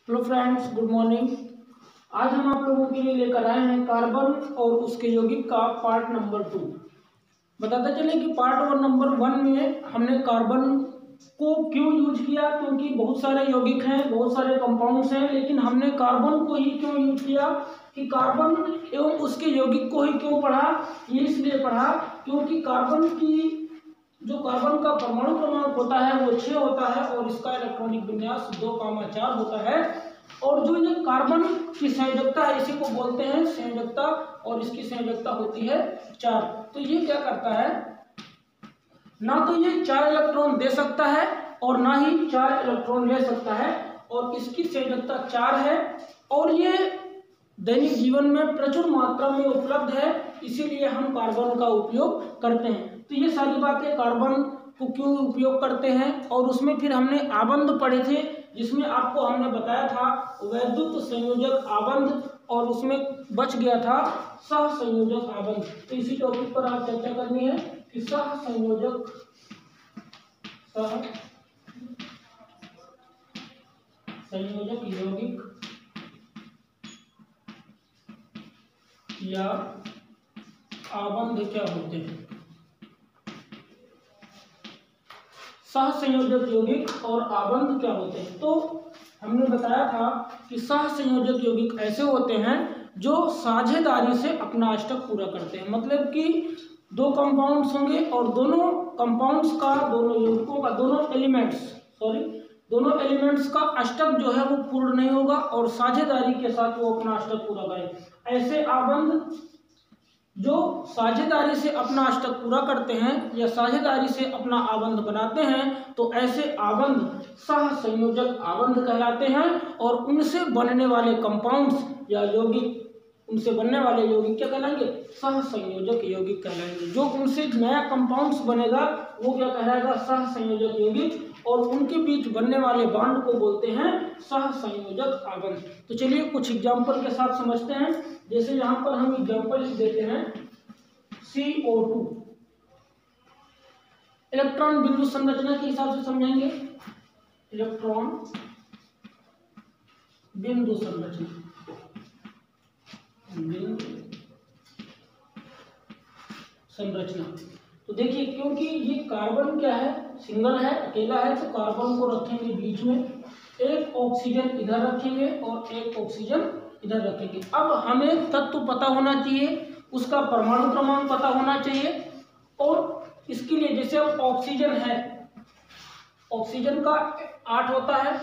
Hello friends, good morning. आज हम आप लोगों के लिए लेकर आए हैं कार्बन और उसके यौगिक का पार्ट नंबर 2। बताते चले कि पार्ट नंबर 1 में हमने कार्बन को क्यों यूज किया, क्योंकि बहुत सारे यौगिक हैं, बहुत सारे कंपाउंड्स हैं, लेकिन हमने कार्बन को ही क्यों यूज किया कि कार्बन एवं उसके यौगिक को ही क्यों पढ़ा। ये इसलिए पढ़ा क्योंकि कार्बन की जो कार्बन का परमाणु क्रमांक होता है वो 6 होता है और इसका इलेक्ट्रॉनिक विन्यास 2,4 होता है। और जो ये कार्बन की संयोजकता है इसी को बोलते हैं संयोजकता, और इसकी संयोजकता होती है 4। तो ये क्या करता है, ना तो ये 4 इलेक्ट्रॉन दे सकता है और ना ही 4 इलेक्ट्रॉन ले सकता है, और इसकी संयोजकता 4 है और ये दैनिक जीवन में प्रचुर मात्रा में उपलब्ध है, इसीलिए हम कार्बन का उपयोग करते हैं। तो ये सारी बातें कार्बन को क्यों उपयोग करते हैं, और उसमें फिर हमने आबंध पढ़े थे जिसमें आपको हमने बताया था वैद्युत संयोजक आबंध, और उसमें बच गया था सह संयोजक आबंध। तो इसी टॉपिक पर आप चर्चा करनी है कि सह संयोजक यौगिक या आबंध क्या होते हैं। सहसंयोजक यौगिक और आबंध क्या होते हैं। तो हमने बताया था कि सहसंयोजक यौगिक ऐसे होते हैं जो साझेदारी से अपना अष्टक पूरा करते हैं। मतलब कि दो कंपाउंड्स होंगे और दोनों कंपाउंड्स का, दोनों यौगिकों का, दोनों एलिमेंट्स का अष्टक जो है वो पूर्ण नहीं होगा और साझेदारी के साथ वो अपना अष्टक पूरा करें। ऐसे आबंध जो साझेदारी से अपना अष्टक पूरा करते हैं या साझेदारी से अपना आबंध बनाते हैं, तो ऐसे आबंध सहसंयोजक आबंध कहलाते हैं। और उनसे बनने वाले कंपाउंड्स या यौगिक, उनसे बनने वाले यौगिक क्या कहलाएंगे, सहसंयोजक यौगिक कहलाएंगे। जो उनसे नया कंपाउंड्स बनेगा वो क्या कहलाएगा, सहसंयोजक यौगिक, और उनके बीच बनने वाले बॉन्ड को बोलते हैं सहसंयोजक आबंध। तो चलिए कुछ एग्जांपल के साथ समझते हैं। जैसे यहाँ पर हम एग्जांपल लिख देते हैं CO2। इलेक्ट्रॉन बिंदु संरचना के हिसाब से समझेंगे, इलेक्ट्रॉन बिंदु संरचना, तो देखिए क्योंकि ये कार्बन क्या है, सिंगल है, अकेला है, तो कार्बन को रखेंगे बीच में, एक ऑक्सीजन इधर रखेंगे और एक ऑक्सीजन इधर रखेंगे। अब हमें तत्व पता होना चाहिए, उसका परमाणु क्रमांक पता होना चाहिए, और इसके लिए जैसे अब ऑक्सीजन है, ऑक्सीजन का 8 होता है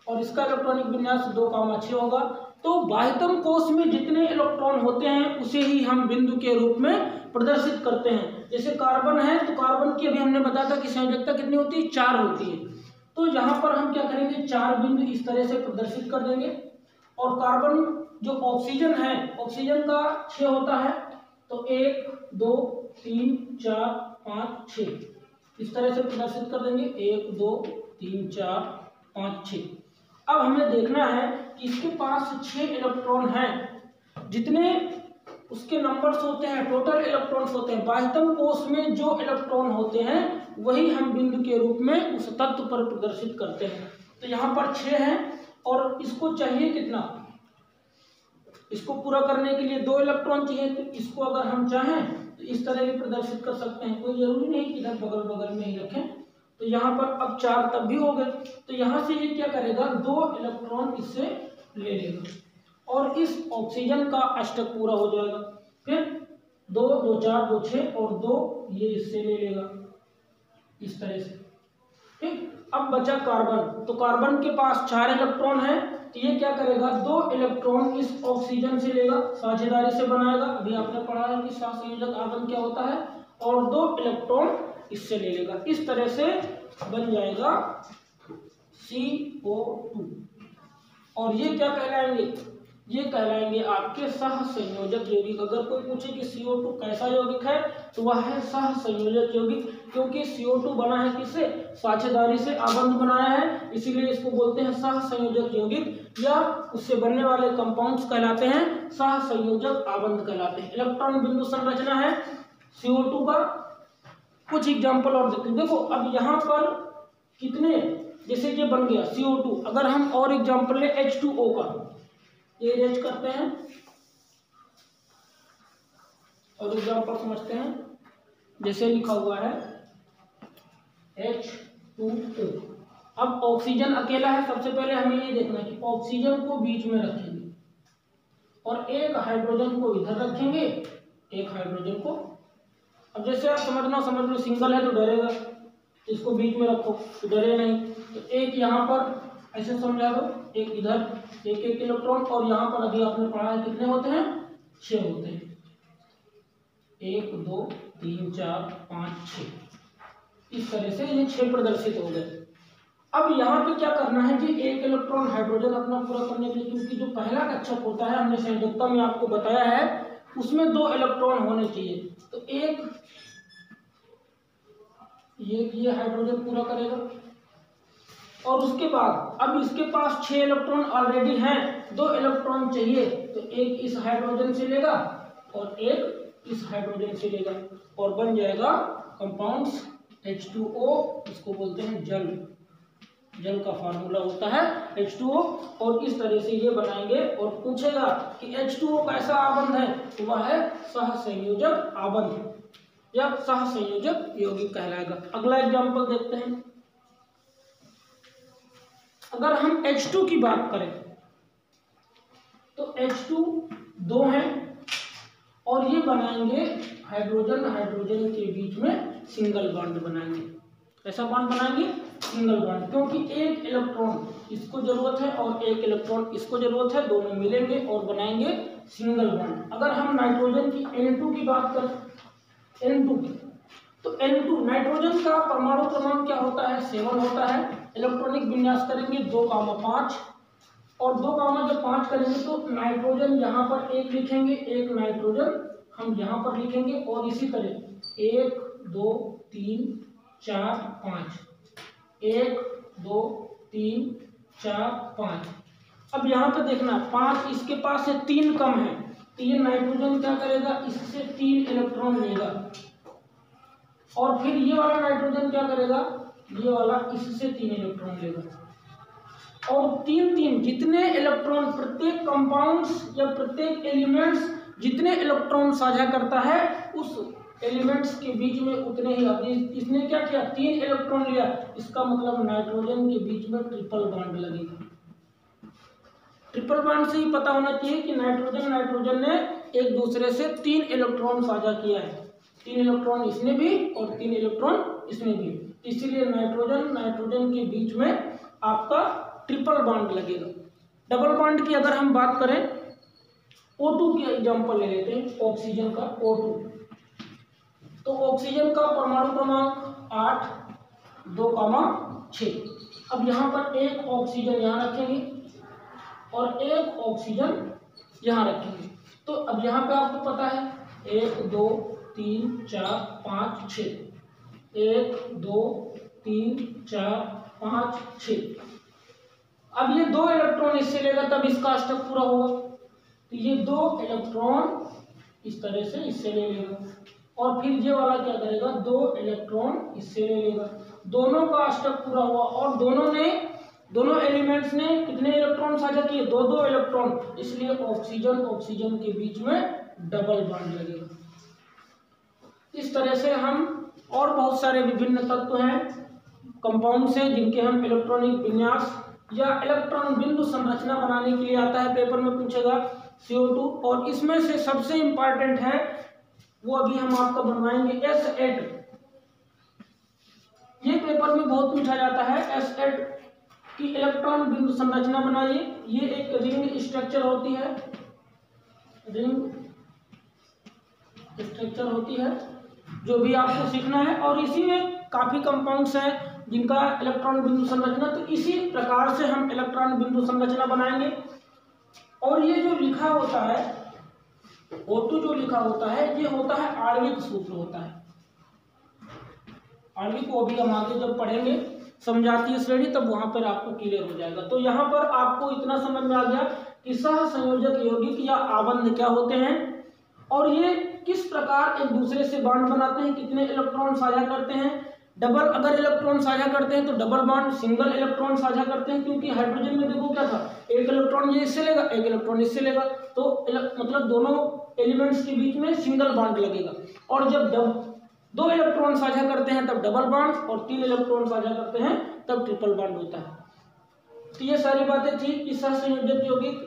और इसका इलेक्ट्रॉनिक विन्यास 2,6 होगा। तो बाह्यतम कोश में जितने इलेक्ट्रॉन होते हैं उसे ही हम बिंदु के रूप में प्रदर्शित करते हैं। जैसे कार्बन है तो कार्बन की अभी हमने बताया था कि संयोजकता कितनी होती है, 4 होती है। तो यहाँ पर हम क्या करेंगे, 4 बिंदु इस तरह से प्रदर्शित कर देंगे। और कार्बन जो ऑक्सीजन है, ऑक्सीजन का 6 होता है, तो 1 2 3 4 5 6 इस तरह से प्रदर्शित कर देंगे, 1 2 3 4 5 6। अब हमें देखना है कि इसके पास 6 इलेक्ट्रॉन हैं, जितने उसके नंबर्स होते हैं, टोटल इलेक्ट्रॉन्स होते हैं, बाह्यतम कोश में जो इलेक्ट्रॉन होते हैं वही हम बिंदु के रूप में उस तत्व पर प्रदर्शित करते हैं। तो यहाँ पर 6 हैं और इसको चाहिए कितना, इसको पूरा करने के लिए 2 इलेक्ट्रॉन चाहिए। तो इसको अगर हम चाहें तो इस तरह भी प्रदर्शित कर सकते हैं, कोई जरूरी नहीं कि इधर बगल बगल में ही रखें। तो यहाँ पर अब 4 तब भी हो गए, तो यहाँ से ये क्या करेगा, 2 इलेक्ट्रॉन इससे ले लेगा और इस ऑक्सीजन का अष्टक पूरा हो जाएगा। फिर 2 2 4 2 6 और 2 ये इससे ले लेगा इस तरह से। ठीक, अब बचा कार्बन। तो कार्बन के पास 4 इलेक्ट्रॉन है, तो ये क्या करेगा, 2 इलेक्ट्रॉन इस ऑक्सीजन से लेगा, साझेदारी से बनाएगा। अभी आपने पढ़ा है कि सहसंयोजक आबंध क्या होता है, और 2 इलेक्ट्रॉन इससे ले लेगा। इस तरह से बन जाएगा CO2। और ये क्या कहलाएंगे, ये कहलाएंगे आपके सहसंयोजक यौगिक। अगर कोई पूछे कि CO2 कैसा यौगिक है, तो वह है सहसंयोजक यौगिक, क्योंकि CO2 बना है किससे, साझेदारी से आबंध बनाया है, इसीलिए इसको बोलते हैं सहसंयोजक यौगिक, या उससे बनने वाले कंपाउंड्स कहलाते हैं सहसंयोजक आबंध कहलाते हैं। इलेक्ट्रॉन बिंदु संरचना है CO2 का। कुछ एग्जाम्पल और देखो, अब यहाँ पर कितने जैसे ये बन गया CO2। अगर हम और एग्जांपल ले H2O का, ये रेज करते हैं और एग्जांपल समझते हैं। जैसे लिखा हुआ है H2O। अब ऑक्सीजन अकेला है, सबसे पहले हमें ये देखना है कि ऑक्सीजन को बीच में रखेंगे और एक हाइड्रोजन को इधर रखेंगे, एक हाइड्रोजन को। अब जैसे आप समझ लो सिंगल है तो डरेगा, इसको बीच में रखो तो डरे नहीं। तो एक यहाँ पर ऐसे समझा दो, एक इधर, एक एक इलेक्ट्रॉन, और यहाँ पर अभी आपने पढ़ा है कितने होते हैं, 6 होते हैं। 1 2 3 4 5 6। इस तरह से ये 6 प्रदर्शित हो गए। अब यहाँ पे क्या करना है कि एक इलेक्ट्रॉन हाइड्रोजन अपना पूरा करने के लिए, क्योंकि जो पहला कक्षक होता है हमने संयोजकता में आपको बताया है, उसमें 2 इलेक्ट्रॉन होने चाहिए। तो एक ये हाइड्रोजन पूरा करेगा और उसके बाद अब इसके पास 6 इलेक्ट्रॉन ऑलरेडी हैं, 2 इलेक्ट्रॉन चाहिए, तो एक इस हाइड्रोजन से लेगा और एक इस हाइड्रोजन से लेगा और बन जाएगा कंपाउंड्स H2O। इसको बोलते हैं जल। जल का फार्मूला होता है H2O। और इस तरह से ये बनाएंगे और पूछेगा कि H2O कैसा आबंध है, तो वह है सहसंयोजक आबंध या सहसंयोजक यौगिक कहलाएगा। अगला एग्जांपल देखते हैं। अगर हम H2 की बात करें तो H2 2 हैं और ये बनाएंगे हाइड्रोजन हाइड्रोजन के बीच में सिंगल बॉन्ड बनाएंगे। कैसा बॉन्ड बनाएंगे, सिंगल बॉन्ड, क्योंकि एक इलेक्ट्रॉन इसको जरूरत है और एक इलेक्ट्रॉन इसको जरूरत है, दोनों मिलेंगे और बनाएंगे सिंगल बॉन्ड। अगर हम नाइट्रोजन की N2 की बात करें, N2 की, तो N2 नाइट्रोजन का परमाणु क्रमांक क्या होता है, 7 होता है। इलेक्ट्रॉनिक विन्यास करेंगे 2,5 और 2,5 करेंगे तो नाइट्रोजन यहाँ पर एक लिखेंगे, एक नाइट्रोजन हम यहाँ पर लिखेंगे और इसी तरह 1 2 3 4 5, 1 2 3 4 5। अब यहाँ पे देखना 5 इसके पास से 3 कम है, तो ये नाइट्रोजन क्या करेगा, इससे 3 इलेक्ट्रॉन लेगा और फिर ये वाला नाइट्रोजन क्या करेगा, ये वाला इससे 3 इलेक्ट्रॉन लेगा। और 3 जितने इलेक्ट्रॉन प्रत्येक कंपाउंड्स या प्रत्येक एलिमेंट्स जितने इलेक्ट्रॉन साझा करता है उस एलिमेंट्स के बीच में उतने ही। अब इसने क्या किया, 3 इलेक्ट्रॉन लिया, इसका मतलब नाइट्रोजन के बीच में ट्रिपल बॉन्ड लगेगा। ट्रिपल बॉन्ड से ही पता होना चाहिए कि नाइट्रोजन ने एक दूसरे से 3 इलेक्ट्रॉन साझा किया है, 3 इलेक्ट्रॉन इसने भी और 3 इलेक्ट्रॉन इसने भी, इसीलिए नाइट्रोजन के बीच में आपका ट्रिपल बॉन्ड लगेगा। डबल बॉन्ड की अगर हम बात करें, O2 की एग्जांपल ले लेते हैं, ऑक्सीजन का O2। तो ऑक्सीजन का परमाणु क्रमांक 8 2,6। अब यहाँ पर एक ऑक्सीजन यहाँ रखेंगे और एक ऑक्सीजन यहाँ रखेंगे। तो अब यहाँ पे आपको पता है 1 2 3 4 5 6, 1 2 3 4 5 6। अब ये 2 इलेक्ट्रॉन इससे लेगा तब इसका अष्टक पूरा होगा, तो ये 2 इलेक्ट्रॉन इस तरह से इससे ले लेगा और फिर ये वाला क्या करेगा, 2 इलेक्ट्रॉन इससे ले लेगा, दोनों का अष्टक पूरा हुआ और दोनों एलिमेंट्स ने कितने इलेक्ट्रॉन साझा किए, 2 इलेक्ट्रॉन, इसलिए ऑक्सीजन के बीच में डबल बॉन्ड लगेगा। इस तरह से हम और बहुत सारे विभिन्न तत्व हैं, कंपाउंड्स हैं, जिनके हम इलेक्ट्रॉनिक विन्यास या इलेक्ट्रॉन बिंदु संरचना बनाने के लिए आता है, पेपर में पूछेगा CO2। और इसमें से सबसे इंपॉर्टेंट है वो अभी हम आपका बनवाएंगे S8। ये पेपर में बहुत पूछा जाता है, S8 की इलेक्ट्रॉन बिंदु संरचना बनाइए। ये एक रिंग स्ट्रक्चर होती है, जो भी आपको सीखना है, और इसी में काफी कंपाउंड्स हैं जिनका इलेक्ट्रॉन बिंदु संरचना, तो इसी प्रकार से हम इलेक्ट्रॉन बिंदु संरचना बनाएंगे। और ये जो लिखा होता है O2 जो लिखा होता है, ये होता है आणविक सूत्र होता है। आणविक को भी हम आगे जब पढ़ेंगे समझाती श्रेणी, तब वहां पर आपको क्लियर हो जाएगा। तो यहाँ पर आपको इतना समझ में आ गया कि सहसंयोजक यौगिक या आबंध क्या होते हैं और ये किस प्रकार एक दूसरे से बॉन्ड बनाते हैं, कितने इलेक्ट्रॉन साझा करते हैं, डबल अगर इलेक्ट्रॉन साझा करते हैं तो डबल बॉन्ड, सिंगल इलेक्ट्रॉन साझा करते हैं क्योंकि हाइड्रोजन में देखो क्या था, एक इलेक्ट्रॉन ये इससे लेगा, एक इलेक्ट्रॉन इससे लेगा, तो मतलब दोनों एलिमेंट्स के बीच में सिंगल बॉन्ड लगेगा। और जब दो इलेक्ट्रॉन साझा करते हैं तब डबल बॉन्ड, और 3 इलेक्ट्रॉन साझा करते हैं तब ट्रिपल बॉन्ड होता है। तो ये सारी बातें थी कि सहसंयोजक यौगिक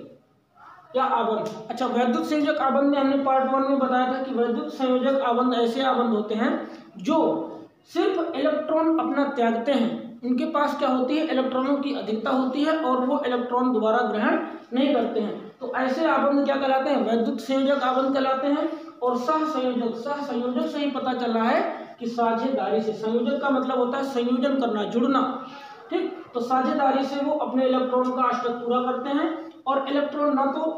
या आबंध। अच्छा, वैद्युत संयोजक आबंध में हमने पार्ट 1 में बताया था कि वैद्युत संयोजक आबंध ऐसे आबंध होते हैं जो सिर्फ इलेक्ट्रॉन अपना त्यागते हैं, उनके पास क्या होती है, इलेक्ट्रॉनों की अधिकता होती है और वो इलेक्ट्रॉन दोबारा ग्रहण नहीं करते हैं। तो ऐसे आबंध क्या कहलाते हैं, वैद्युत संयोजक आबंध कहलाते हैं। और सहसंयोजक से ही पता चला है कि साझेदारी से, संयोजक का मतलब होता है संयोजन करना, जुड़ना, ठीक। तो साझेदारी से वो अपने इलेक्ट्रॉन का अष्टक पूरा करते हैं, और इलेक्ट्रॉन ना तो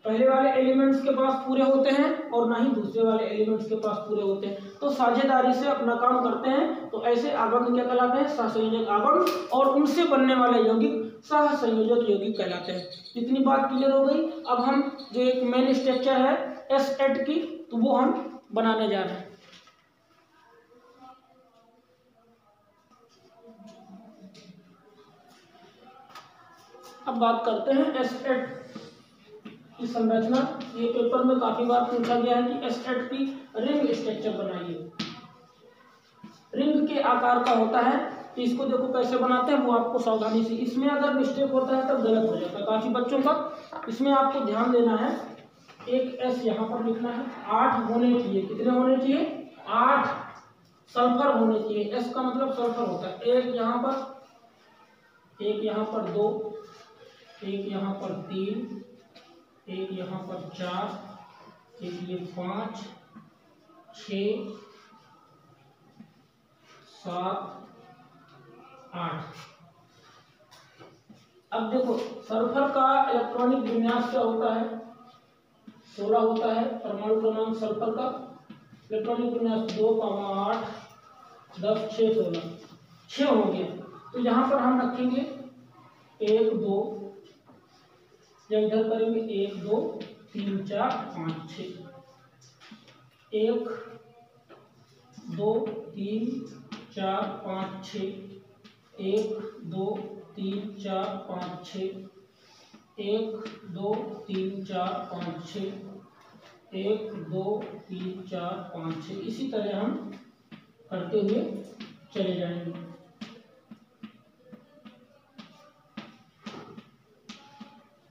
पहले वाले एलिमेंट्स के पास पूरे होते हैं और ना ही दूसरे वाले एलिमेंट्स के पास पूरे होते हैं, तो साझेदारी से अपना काम करते हैं। तो ऐसे आबंध क्या कहलाते हैं, सहसंयोजक आबंध, और उनसे बनने वाले यौगिक सहसंयोजक यौगिक कहलाते हैं। इतनी बात क्लियर हो गई। अब हम जो एक मेन स्ट्रक्चर है S8 की, तो वो हम बनाने जा रहे हैं। अब बात करते हैं S8 की संरचना। ये पेपर में काफी बार पूछा गया है कि S8 की रिंग स्ट्रक्चर बनाइए। रिंग के आकार का होता है, तो इसको देखो कैसे बनाते हैं, वो आपको सावधानी से, इसमें अगर मिस्टेक होता है तब गलत हो जाता है काफी बच्चों का। इसमें आपको ध्यान देना है, एक S यहाँ पर लिखना है, 8 होने चाहिए। कितने होने चाहिए, 8 सल्फर होने चाहिए। S का मतलब सल्फर होता है। एक यहाँ पर, एक यहाँ पर 2, एक यहाँ पर 3, एक यहाँ पर 4, एक ये 5, 6, 7, 8। अब देखो सल्फर का इलेक्ट्रॉनिक विन्यास क्या होता है, 16 होता है। परमाणु क्रमांक सल्फर का इलेक्ट्रॉनिक विन्यास 2, 8, 10, 6, 16, 6 हो गया। तो यहाँ पर हम रखेंगे 1, 2, या इधर करेंगे 1, 2, 3, 4, 5, 6, 1, 2, 3, 4, 5, 6, 1, 2, 3, 4, 5, 6, 1, 2, 3, 4, 5, 6, 1, 2, 3, 4, 5, 6। इसी तरह हम करते हुए चले जाएंगे।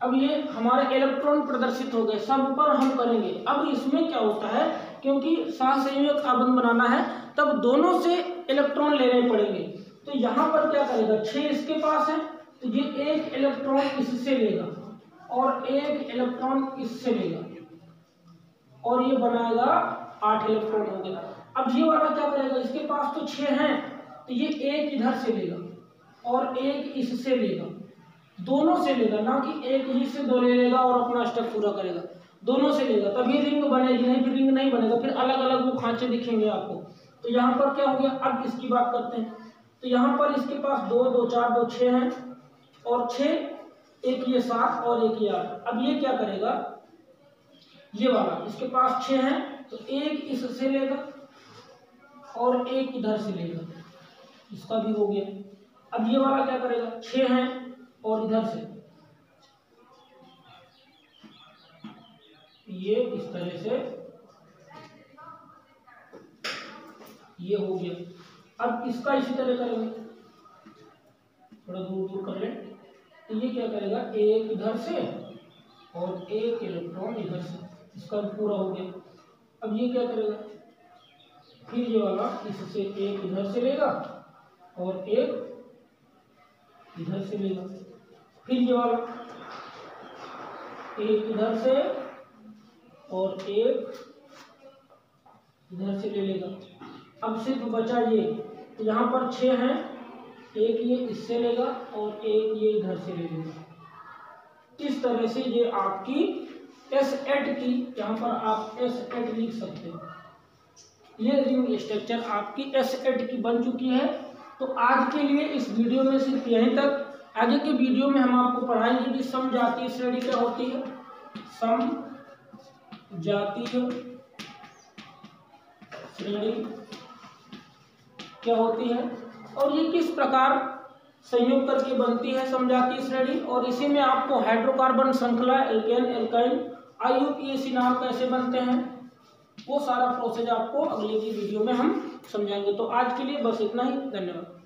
अब ये हमारे इलेक्ट्रॉन प्रदर्शित हो गए, सब पर हम करेंगे। अब इसमें क्या होता है, क्योंकि सहसंयोजक आबंध बनाना है तब दोनों से इलेक्ट्रॉन लेने पड़ेंगे। तो यहाँ पर क्या करेगा, 6 इसके पास है, तो ये एक इलेक्ट्रॉन इससे लेगा और एक इलेक्ट्रॉन इससे लेगा, और ये बनाएगा 8 इलेक्ट्रॉन हो गया। अब ये वाला क्या करेगा, इसके पास तो 6 हैं, तो ये एक इधर से लेगा और एक इससे लेगा, दोनों से लेगा, ना कि एक ही से 2 ले लेगा और अपना अष्टक पूरा करेगा, दोनों से लेगा, तभी रिंग बनेगी, नहीं फिर रिंग नहीं बनेगा, फिर अलग अलग वो खांचे दिखेंगे आपको। तो यहाँ पर क्या हो गया, अब इसकी बात करते हैं। तो यहाँ पर इसके पास 2, 2, 4, 2, 6 हैं, और 6, एक ये 7 और एक ये 8। अब ये क्या करेगा, ये वाला इसके पास 6 हैं, तो एक इससे लेगा और एक इधर से लेगा, इसका भी हो गया। अब ये वाला क्या करेगा, 6 हैं और इधर से ये इस तरह से ये हो गया। अब इसका इसी तरह करेंगे, थोड़ा दूर दूर कर ले। तो ये क्या करेगा, एक इधर से और एक इलेक्ट्रॉन इधर से, इसका पूरा हो गया। अब ये क्या करेगा, फिर ये वाला इससे एक इधर से लेगा और एक इधर से लेगा, फिर ये वाला एक इधर से और एक इधर से ले लेगा। अब सिर्फ बचा ये, तो यहाँ पर 6 हैं, एक ये इससे लेगा और एक ये इधर से ले लेगा। इस तरह से ये आपकी S8 की, यहाँ पर आप S8 लिख सकते हो। ये रिंग स्ट्रक्चर आपकी S8 की बन चुकी है। तो आज के लिए इस वीडियो में सिर्फ यहीं तक। आगे के वीडियो में हम आपको पढ़ाएंगे कि समजातीय श्रेणी क्या होती है, समजातीय श्रेणी क्या होती है और ये किस प्रकार संयोग करके बनती है समजातीय श्रेणी, और इसी में आपको हाइड्रोकार्बन श्रृंखला, एल्केन, एल्काइन, IUPAC नाम कैसे बनते हैं, वो सारा प्रोसेस आपको अगले की वीडियो में हम समझाएंगे। तो आज के लिए बस इतना ही, धन्यवाद।